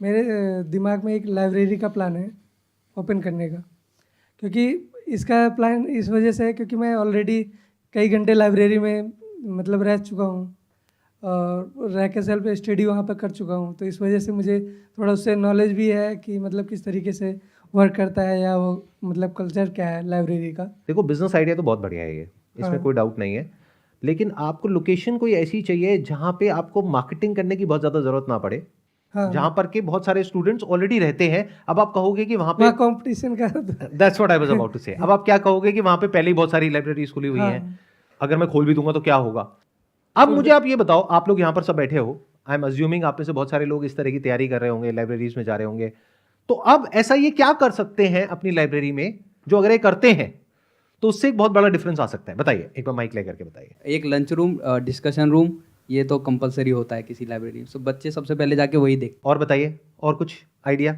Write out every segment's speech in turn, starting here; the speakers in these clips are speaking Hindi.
मेरे दिमाग में एक लाइब्रेरी का प्लान है ओपन करने का, क्योंकि इसका प्लान इस वजह से है क्योंकि मैं ऑलरेडी कई घंटे लाइब्रेरी में मतलब रह चुका हूँ और रह के सेल्फ स्टडी वहाँ पर कर चुका हूँ, तो इस वजह से मुझे थोड़ा उससे नॉलेज भी है कि मतलब किस तरीके से वर्क करता है या वो मतलब कल्चर क्या है लाइब्रेरी का। देखो, बिजनेस आइडिया तो बहुत बढ़िया है ये, इसमें हाँ। कोई डाउट नहीं है, लेकिन आपको लोकेशन कोई ऐसी चाहिए जहाँ पे आपको मार्केटिंग करने की बहुत ज़्यादा ज़रूरत ना पड़े, हाँ, जहाँ पर के बहुत सारे स्टूडेंट्स ऑलरेडी रहते हैं। अब आप कहोगे कि वहाँ पे वहाँ कंपटीशन का that's what I was about to say. अब आप क्या कहोगे कि वहाँ पे पहले ही बहुत सारी लाइब्रेरीज खुली हुई हैं, हाँ, अगर मैं खोल भी दूंगा तो क्या होगा। अब मुझे आप ये बताओ, आप लोग यहाँ पर सब बैठे हो, आई एम अज्यूमिंग आप में से बहुत सारे लोग इस तरह की तैयारी कर रहे होंगे, लाइब्रेरीज में जा रहे होंगे, तो अब ऐसा ये क्या कर सकते हैं अपनी लाइब्रेरी में जो अगर ये करते हैं तो उससे एक बहुत बड़ा डिफरेंस आ सकता है। बताइए, एक बार माइक लेकर के बताइए। एक लंच रूम, डिस्कशन रूम, ये तो कंपलसरी होता है किसी लाइब्रेरी में, सो बच्चे सबसे पहले जाके वही देख। और बताइए, और कुछ आइडिया?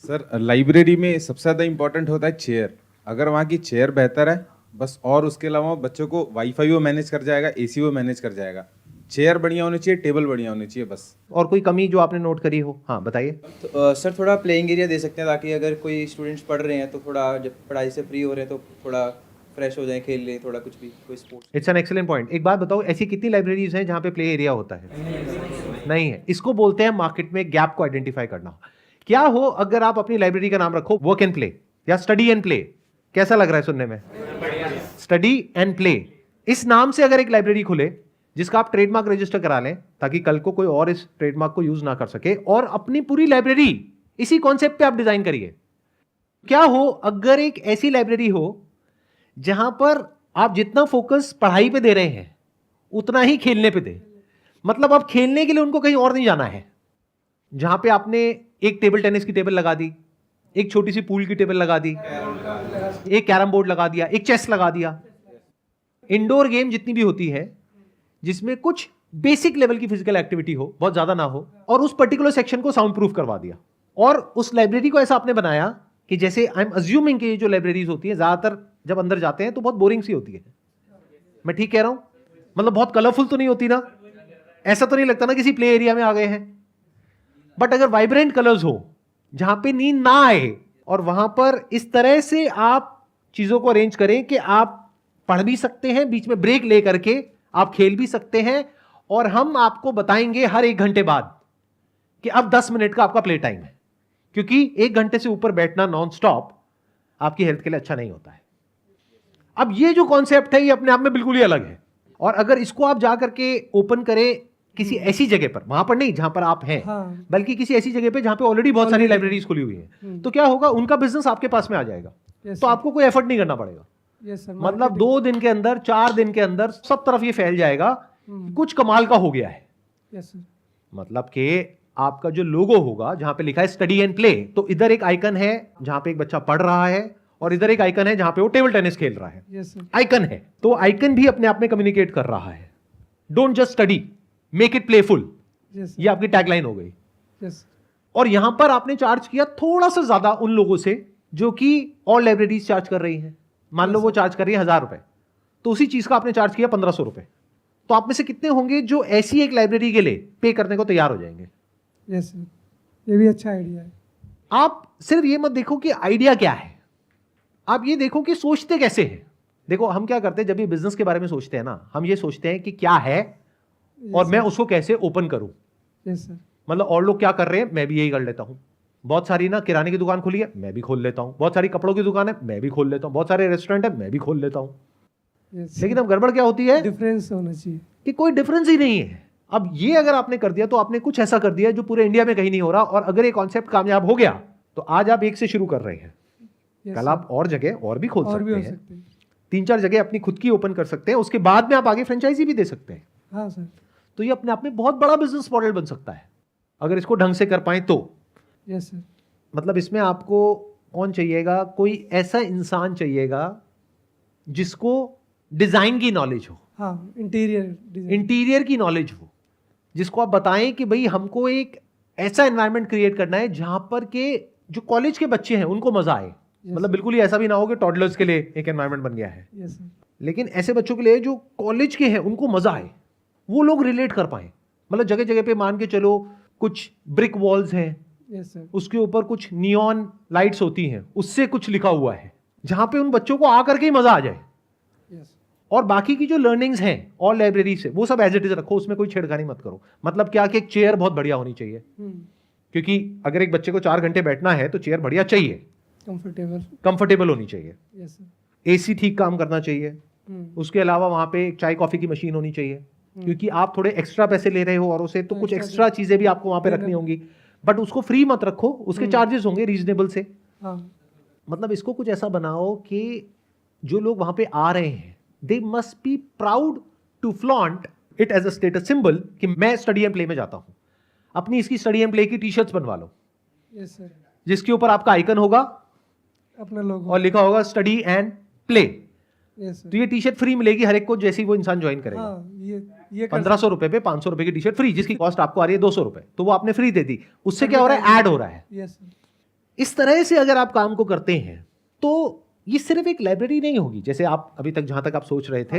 सर, लाइब्रेरी में सबसे ज़्यादा इंपॉर्टेंट होता है चेयर। अगर वहाँ की चेयर बेहतर है बस, और उसके अलावा बच्चों को वाईफाई वो मैनेज कर जाएगा, एसी वो मैनेज कर जाएगा। चेयर बढ़िया होनी चाहिए, टेबल बढ़िया होनी चाहिए बस। और कोई कमी जो आपने नोट करी हो? हाँ बताइए। तो, सर थोड़ा प्लेइंग एरिया दे सकते हैं ताकि अगर कोई स्टूडेंट्स पढ़ रहे हैं तो थोड़ा जब पढ़ाई से फ्री हो रहे हैं तो थोड़ा फ्रेश हो जाए, खेल ले थोड़ा, कुछ भी कोई sports. It's an excellent point. एक बात बताओ, ऐसी कितनी लाइब्रेरीज हैं जहाँ पे प्ले एरिया होता है? नहीं है। इसको बोलते हैं मार्केट में गैप को आइडेंटिफाई करना। क्या हो अगर आप अपनी लाइब्रेरी का नाम रखो वर्क एंड प्ले या स्टडी एंड प्ले? कैसा लग रहा है सुनने में? Study and play. इस नाम से अगर एक लाइब्रेरी खुले जिसका आप ट्रेडमार्क रजिस्टर करा लें ताकि कल को कोई और इस ट्रेडमार्क को यूज ना कर सके, और अपनी पूरी लाइब्रेरी इसी कॉन्सेप्ट पे आप डिजाइन करिए। क्या हो अगर एक ऐसी लाइब्रेरी हो जहां पर आप जितना फोकस पढ़ाई पे दे रहे हैं उतना ही खेलने पे दे, मतलब आप खेलने के लिए उनको कहीं और नहीं जाना है, जहां पे आपने एक टेबल टेनिस की टेबल लगा दी, एक छोटी सी पूल की टेबल लगा दी, एक कैरम बोर्ड लगा दिया, एक चेस लगा दिया, इंडोर गेम जितनी भी होती है जिसमें कुछ बेसिक लेवल की फिजिकल एक्टिविटी हो, बहुत ज्यादा ना हो, और उस पर्टिकुलर सेक्शन को साउंड प्रूफ करवा दिया। और उस लाइब्रेरी को ऐसा आपने बनाया कि जैसे आई एम अज्यूमिंग कि जो लाइब्रेरीज होती है ज्यादातर जब अंदर जाते हैं तो बहुत बोरिंग सी होती है। मैं ठीक कह रहा हूं? मतलब बहुत कलरफुल तो नहीं होती ना, ऐसा तो नहीं लगता ना किसी प्ले एरिया में आ गए हैं। बट अगर वाइब्रेंट कलर्स हो जहां पे नींद ना आए, और वहां पर इस तरह से आप चीजों को अरेंज करें कि आप पढ़ भी सकते हैं, बीच में ब्रेक ले करके आप खेल भी सकते हैं, और हम आपको बताएंगे हर 1 घंटे बाद कि अब 10 मिनट का आपका प्ले टाइम है, क्योंकि 1 घंटे से ऊपर बैठना नॉन स्टॉप आपकी हेल्थ के लिए अच्छा नहीं होता है। अब ये जो कॉन्सेप्ट है ये अपने आप में बिल्कुल ही अलग है, और अगर इसको आप जा करके ओपन करें किसी ऐसी जगह पर, वहां पर नहीं जहां पर आप हैं, हाँ। बल्कि किसी ऐसी जगह पे जहां पे ऑलरेडी बहुत सारी लाइब्रेरीज खुली हुई हैं, तो क्या होगा, उनका बिजनेस आपके पास में आ जाएगा। Yes, तो sir. आपको कोई एफर्ट नहीं करना पड़ेगा। Yes sir. मतलब 2 दिन के अंदर, 4 दिन के अंदर सब तरफ ये फैल जाएगा कि कुछ कमाल का हो गया है। Yes sir. मतलब कि आपका जो लोगो होगा जहां पे लिखा है स्टडी एंड प्ले, तो इधर एक आइकन है जहां पे एक बच्चा पढ़ रहा है, और इधर एक आइकन है जहां पे वो टेबल टेनिस खेल रहा है। Yes sir. आइकन है, तो आइकन भी अपने आप में कम्युनिकेट कर रहा है। Don't just study, make it playful. Yes ये आपकी टैगलाइन हो गई। यस। और यहां पर आपने चार्ज किया थोड़ा सा ज्यादा उन लोगों से जो कि और लाइब्रेरीज चार्ज कर रही हैं। मान लो वो चार्ज कर रही है 1000 रुपए, तो उसी चीज का आपने चार्ज किया 1500 रुपए। तो आप में से कितने होंगे जो ऐसी एक लाइब्रेरी के लिए पे करने को तैयार हो जाएंगे? यस सर, ये भी अच्छा आइडिया है। आप सिर्फ ये मत देखो कि आइडिया क्या है, आप ये देखो कि सोचते कैसे हैं। देखो, हम क्या करते हैं जब भी बिजनेस के बारे में सोचते हैं ना, हम ये सोचते हैं कि क्या है और मैं उसको कैसे ओपन करूं। Yes sir. मतलब और लोग क्या कर रहे हैं, मैं भी यही कर लेता हूं। बहुत सारी ना किराने की दुकान खुली है, मैं भी खोल लेता हूं। बहुत सारी कपड़ों की दुकान है, मैं भी खोल लेता हूं। बहुत सारे रेस्टोरेंट है, मैं भी खोल लेता हूं। यस। लेकिन अब गड़बड़ क्या होती है डिफरेंस होना चाहिए कि कोई डिफरेंस ही नहीं है। अब ये अगर आपने कर दिया तो आपने कुछ ऐसा कर दिया जो पूरे इंडिया में कहीं नहीं हो रहा, और अगर ये कॉन्सेप्ट कामयाब हो गया तो आज आप एक से शुरू कर रहे हैं, Yes, कल sir. आप और जगह और भी खोल और भी हो सकते हैं। सकते हैं। 3-4 जगह अपनी खुद की ओपन कर सकते हैं, उसके बाद में आप आगे फ्रेंचाइजी भी दे सकते हैं। हाँ सर। तो ये अपने आप में बहुत बड़ा बिजनेस मॉडल बन सकता है अगर इसको ढंग से कर पाए तो। Yes sir. मतलब इसमें आपको कौन चाहिएगा, कोई ऐसा इंसान चाहिएगा जिसको डिजाइन की नॉलेज हो, हाँ, इंटीरियर इंटीरियर की नॉलेज हो, जिसको आप बताएं कि भाई हमको एक ऐसा एनवायरनमेंट क्रिएट करना है जहां पर के जो कॉलेज के बच्चे हैं उनको मजा आए। मतलब बिल्कुल ही ऐसा भी ना हो कि टॉडलर्स के लिए एक एनवायरनमेंट बन गया है, यस सर। लेकिन ऐसे बच्चों के लिए जो कॉलेज के हैं उनको मजा आए, वो लोग रिलेट कर पाए। मतलब जगह जगह पे मान के चलो कुछ ब्रिक वॉल्स हैं, यस सर। उसके ऊपर कुछ नियॉन लाइट्स होती हैं, उससे कुछ लिखा हुआ है, जहां पे उन बच्चों को आकर के ही मजा आ जाए। यस और बाकी की जो लर्निंग्स हैं और लाइब्रेरी से, वो सब एज इट इज रखो, उसमें कोई छेड़खानी मत करो। मतलब क्या कि एक चेयर बहुत बढ़िया होनी चाहिए, क्योंकि अगर एक बच्चे को 4 घंटे बैठना है तो चेयर बढ़िया चाहिए, कंफर्टेबल। कंफर्टेबल होनी चाहिए, यस सर। एसी ठीक काम करना चाहिए। उसके अलावा वहां पे एक चाय कॉफी की मशीन होनी चाहिए, क्योंकि आप थोड़े एक्स्ट्रा पैसे ले रहे हो और उसे, तो कुछ एक्स्ट्रा चीजें भी आपको वहां पे रखनी होंगी, बट उसको फ्री मत रखो, उसके चार्जेस होंगे रीजनेबल से। हाँ मतलब इसको कुछ ऐसा बनाओ कि जो लोग वहां पे आ रहे हैं, they must be proud to flaunt it as a status symbol कि मैं स्टडी एंड प्ले में जाता हूं। अपनी इसकी स्टडी एंड प्ले की टी शर्ट्स बनवा लो, यस सर। जिसके ऊपर आपका आइकन होगा अपना लोगो। और लिखा होगा study and play. Yes sir. तो ये टी शर्ट फ्री मिलेगी हर एक को, जैसे ही वो इंसान ज्वाइन करेगा। हाँ ये 1500 रुपए पे 500 रुपए की टी शर्ट फ्री, जिसकी कॉस्ट आपको आ रही है 200 रुपए, तो वो आपने फ्री दे दी। उससे क्या हो रहा है, ऐड हो रहा है। Yes sir. इस तरह से अगर आप काम को करते हैं तो ये सिर्फ एक लाइब्रेरी नहीं होगी, जैसे आप अभी तक जहां तक आप सोच रहे थे।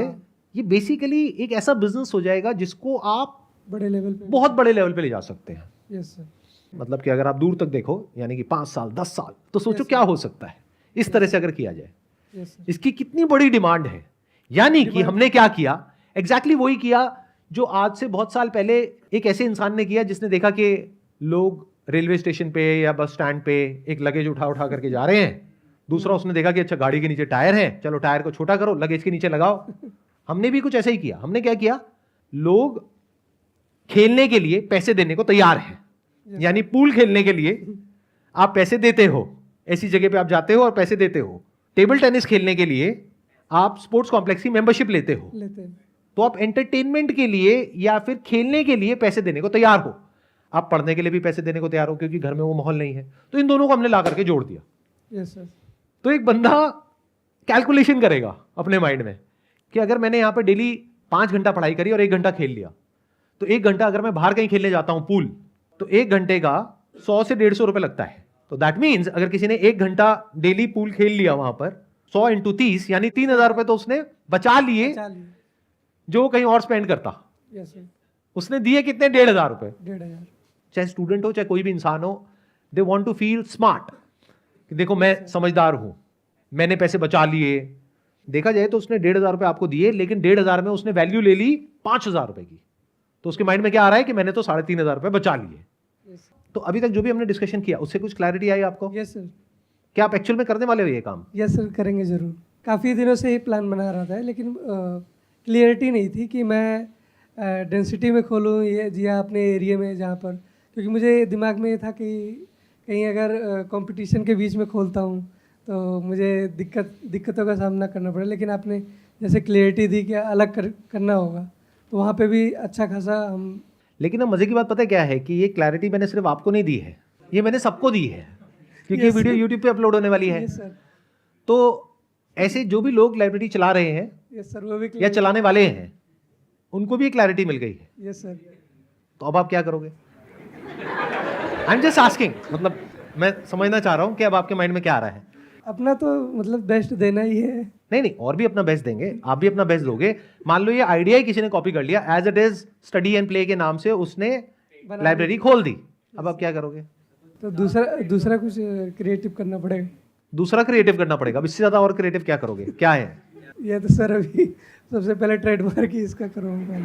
ये बेसिकली एक ऐसा बिजनेस हो जाएगा जिसको आप बड़े लेवल पे। बहुत बड़े लेवल पे ले जा सकते हैं। Yes sir. मतलब कि अगर आप दूर तक देखो, यानी कि 5 साल 10 साल, तो सोचो क्या हो सकता है इस तरह से अगर किया जाए। Yes sir. इसकी कितनी बड़ी डिमांड है। यानी कि हमने क्या किया, एग्जैक्टली वही किया जो आज से बहुत साल पहले एक ऐसे इंसान ने किया जिसने देखा कि लोग रेलवे स्टेशन पे या बस स्टैंड पे एक लगेज उठा उठा करके जा रहे हैं। दूसरा उसने देखा कि अच्छा गाड़ी के नीचे टायर है, चलो टायर को छोटा करो, लगेज के नीचे लगाओ। हमने भी कुछ ऐसा ही किया। हमने क्या किया, लोग खेलने के लिए पैसे देने को तैयार हैं। यानी पूल खेलने के लिए आप पैसे देते हो, ऐसी जगह पे आप जाते हो और पैसे देते हो। टेबल टेनिस खेलने के लिए आप स्पोर्ट्स कॉम्प्लेक्स की मेंबरशिप लेते हो। तो आप एंटरटेनमेंट के लिए या फिर खेलने के लिए पैसे देने को तैयार हो। आप पढ़ने के लिए भी पैसे देने को तैयार हो, क्योंकि घर में वो माहौल नहीं है। तो इन दोनों को हमने ला करके जोड़ दिया। Yes sir. तो एक बंदा कैलकुलेशन करेगा अपने माइंड में कि अगर मैंने यहाँ पे डेली 5 घंटा पढ़ाई करी और 1 घंटा खेल लिया, तो 1 घंटा अगर मैं बाहर कहीं खेलने जाता हूं पूल, तो 1 घंटे का 100 से 150 रुपए लगता है। तो दैट मीन्स अगर किसी ने 1 घंटा डेली पूल खेल लिया वहां पर, 100 × 30 यानी 3000 रुपए तो उसने बचा लिए, जो कहीं और स्पेंड करता। Yes sir. उसने दिए कितने, 1500 रुपए। 1500। चाहे स्टूडेंट हो चाहे कोई भी इंसान हो, they want to feel smart कि देखो मैं समझदार हूं, मैंने पैसे बचा लिए। देखा जाए तो उसने 1500 रुपए आपको दिए, लेकिन 1500 में उसने वैल्यू ले ली 5000 रुपए की। तो उसके माइंड में क्या आ रहा है कि मैंने तो 3500 रुपए बचा लिए। तो अभी तक जो भी हमने डिस्कशन किया उससे कुछ क्लैरिटी आई आपको? Yes sir. क्या आप एक्चुअल में करने वाले हो ये काम? यस सर, करेंगे ज़रूर। काफ़ी दिनों से ये प्लान बना रहा था, लेकिन क्लियरिटी नहीं थी कि मैं डेंसिटी में खोलूँ या अपने एरिया में जहाँ पर, क्योंकि मुझे दिमाग में ये था कि कहीं अगर कंपटीशन के बीच में खोलता हूँ तो मुझे दिक्कतों का सामना करना पड़े। लेकिन आपने जैसे क्लियरिटी दी कि अलग करना होगा, तो वहाँ पे भी अच्छा खासा हम। लेकिन अब मजे की बात पता है क्या है कि ये क्लैरिटी मैंने सिर्फ आपको नहीं दी है, ये मैंने सबको दी है, क्योंकि ये वीडियो यूट्यूब पे अपलोड होने वाली है। Yes sir. तो ऐसे जो भी लोग लाइब्रेरी चला रहे हैं यस सर, वो भी या चलाने वाले हैं, उनको भी क्लैरिटी मिल गई है। Yes sir. तो अब आप क्या करोगे? आई एम जस्ट आस्किंग, मतलब मैं समझना चाह रहा हूं कि अब आपके माइंड में क्या आ रहा है। अपना तो मतलब बेस्ट देना ही है। नहीं नहीं, और भी अपना बेस्ट देंगे, आप भी अपना बेस्ट दोगे। मान लो ये आइडिया ही किसी ने कॉपी कर लिया, as it is study and play के नाम से उसने लाइब्रेरी खोल दी। अब आप क्या करोगे? तो दूसरा कुछ क्रिएटिव करना पड़ेगा। दूसरा क्रिएटिव करना पड़ेगा। अब इससे ज्यादा और क्रिएटिव क्या करोगे? क्या है? ये तो सर अभी सबसे पहले ट्रेडमार्क ही इसका करूँगा।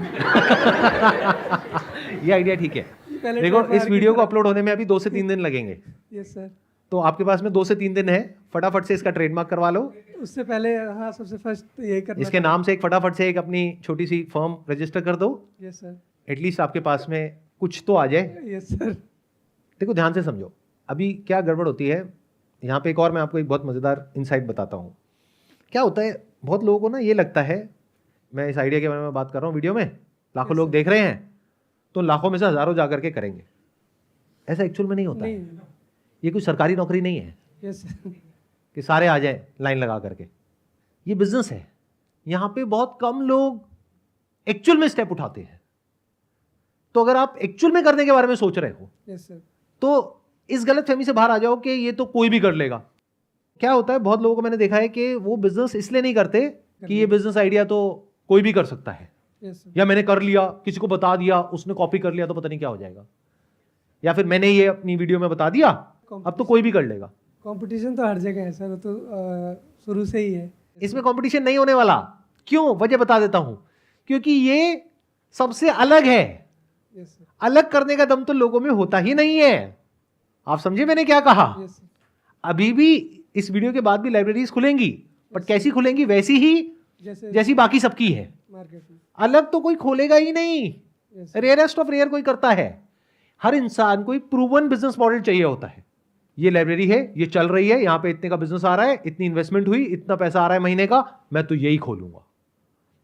ये आइडिया ठीक है। पहले देखो इस trademark वीडियो की को अपलोड होने में अभी 2 से 3 दिन लगेंगे। Yes sir. तो आपके पास में 2 से 3 दिन है, फटाफट से इसका ट्रेडमार्क करवा लो। उससे पहले हाँ, सबसे फर्स्ट यही करना। इसके नाम से एक फटाफट से एक अपनी छोटी सी फर्म रजिस्टर कर दो। Yes sir. एटलीस्ट आपके पास में कुछ तो आ जाए। Yes sir. देखो ध्यान से समझो, अभी क्या गड़बड़ होती है यहाँ पे। एक और मैं आपको एक बहुत मज़ेदार इनसाइट बताता हूँ। क्या होता है, बहुत लोगों को ना ये लगता है, मैं इस आइडिया के बारे में बात कर रहा हूँ वीडियो में, लाखों लोग देख रहे हैं तो लाखों में से हज़ारों जा करके करेंगे। ऐसा एक्चुअल में नहीं होता है। ये कोई सरकारी नौकरी नहीं है यस सर। कि सारे आ जाएं लाइन लगा करके। ये बिजनेस है। यहाँ पे बहुत कम लोग एक्चुअल में स्टेप उठाते हैं। तो अगर आप एक्चुअल में करने के बारे में सोच रहे हो, यस सर, तो इस गलत फहमी से बाहर आ जाओ कि ये तो कोई भी कर लेगा। क्या होता है, बहुत लोगों को मैंने देखा है कि वो बिजनेस इसलिए नहीं करते कि ये बिजनेस आइडिया तो कोई भी कर सकता है, यस सर। या मैंने कर लिया, किसी को बता दिया, उसने कॉपी कर लिया तो पता नहीं क्या हो जाएगा। या फिर मैंने ये अपनी वीडियो में बता दिया, अब तो कोई भी कर लेगा। कंपटीशन तो हर जगह है सर, वो तो शुरू से ही है। इसमें कंपटीशन नहीं होने वाला। क्यों? वजह बता देता हूं, क्योंकि ये सबसे अलग है। यस सर, अलग करने का दम तो लोगों में होता ही नहीं है। आप समझे मैंने क्या कहा? यस सर, अभी भी इस वीडियो के बाद भी लाइब्रेरीज खुलेंगी, बट कैसी खुलेंगी? वैसी ही जैसे जैसी बाकी सबकी है। मार्केट में। अलग तो कोई खोलेगा ही नहीं। Yes sir, rarest of rare कोई करता है। हर इंसान को एक प्रूवन बिजनेस मॉडल चाहिए होता है। ये लाइब्रेरी है, ये चल रही है, यहां पे इतने का बिजनेस आ रहा है, इतनी इन्वेस्टमेंट हुई, इतना पैसा आ रहा है महीने का, मैं तो यही खोलूंगा।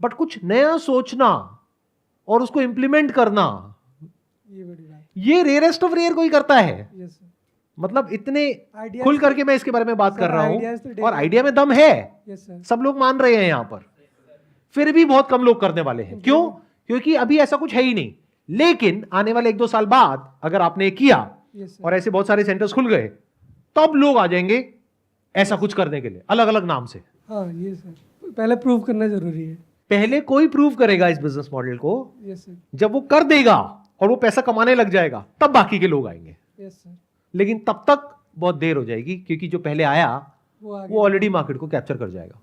बट कुछ नया सोचना और उसको इंप्लीमेंट करना, ये बड़ी बात। ये रेयरेस्ट ऑफ रेयर कोई करता है। यस सर, मतलब इतने Ideas- खुल करके मैं इसके बारे में बात सर, कर रहा ideas तो हूं, daily- और आइडिया में दम है। यस सर, सब लोग मान रहे हैं यहां पर, फिर भी बहुत कम लोग करने वाले हैं। क्यों? क्योंकि अभी ऐसा कुछ है ही नहीं। लेकिन आने वाले 1-2 साल बाद अगर आपने किया यस सर, और ऐसे बहुत सारे सेंटर्स खुल गए, तब लोग आ जाएंगे ऐसा कुछ करने के लिए, अलग अलग नाम से। हाँ ये सर, पहले प्रूव करना जरूरी है। पहले कोई प्रूव करेगा इस बिजनेस मॉडल को, यस सर, जब वो कर देगा और वो पैसा कमाने लग जाएगा, तब बाकी के लोग आएंगे। यस सर, लेकिन तब तक बहुत देर हो जाएगी, क्योंकि जो पहले आया वो आगे वो ऑलरेडी मार्केट को कैप्चर कर जाएगा।